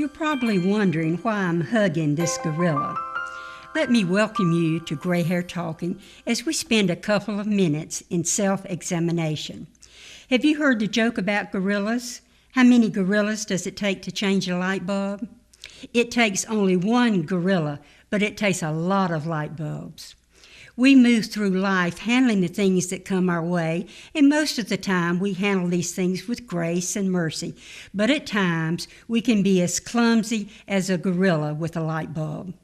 You're probably wondering why I'm hugging this gorilla. Let me welcome you to Gray Hair Talking as we spend a couple of minutes in self-examination. Have you heard the joke about gorillas? How many gorillas does it take to change a light bulb? It takes only one gorilla, but it takes a lot of light bulbs. We move through life handling the things that come our way, and most of the time we handle these things with grace and mercy. But at times we can be as clumsy as a gorilla with a light bulb.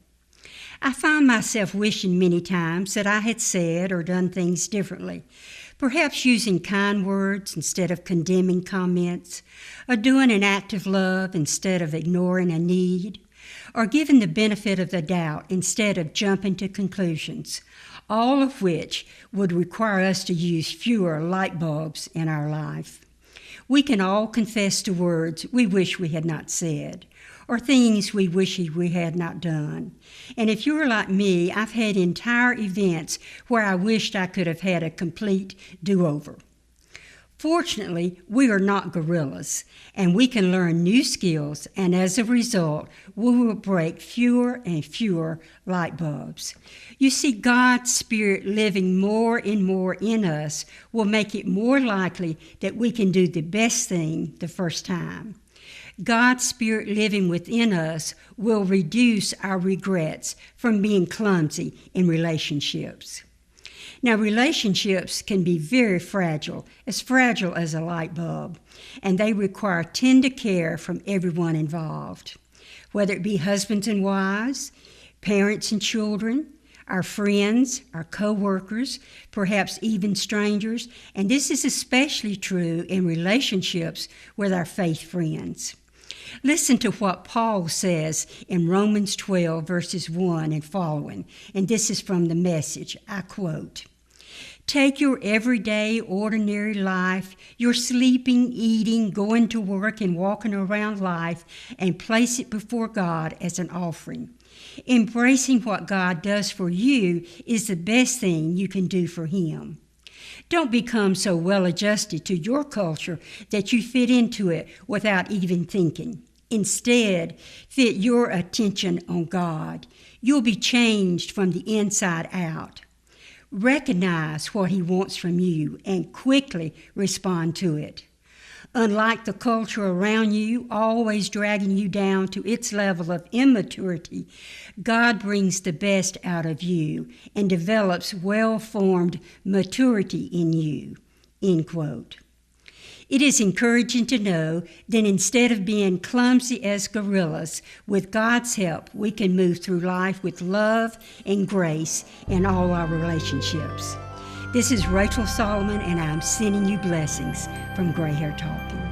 I find myself wishing many times that I had said or done things differently, perhaps using kind words instead of condemning comments, or doing an act of love instead of ignoring a need, or giving the benefit of the doubt instead of jumping to conclusions, all of which would require us to use fewer light bulbs in our life. We can all confess to words we wish we had not said, or things we wish we had not done. And if you're like me, I've had entire events where I wished I could have had a complete do-over. Fortunately, we are not gorillas, and we can learn new skills, and as a result, we will break fewer and fewer light bulbs. You see, God's Spirit living more and more in us will make it more likely that we can do the best thing the first time. God's Spirit living within us will reduce our regrets from being clumsy in relationships. Now, relationships can be very fragile as a light bulb, and they require tender care from everyone involved, whether it be husbands and wives, parents and children, our friends, our co-workers, perhaps even strangers, and this is especially true in relationships with our faith friends. Listen to what Paul says in Romans 12, verses 1 and following, and this is from the Message. I quote, "Take your everyday, ordinary life, your sleeping, eating, going to work, and walking around life, and place it before God as an offering. Embracing what God does for you is the best thing you can do for Him. Don't become so well-adjusted to your culture that you fit into it without even thinking. Instead, fit your attention on God. You'll be changed from the inside out. Recognize what He wants from you and quickly respond to it. Unlike the culture around you, always dragging you down to its level of immaturity, God brings the best out of you and develops well-formed maturity in you." End quote. It is encouraging to know that instead of being clumsy as gorillas, with God's help, we can move through life with love and grace in all our relationships. This is Rachel Solomon, and I'm sending you blessings from Gray Hair Talking.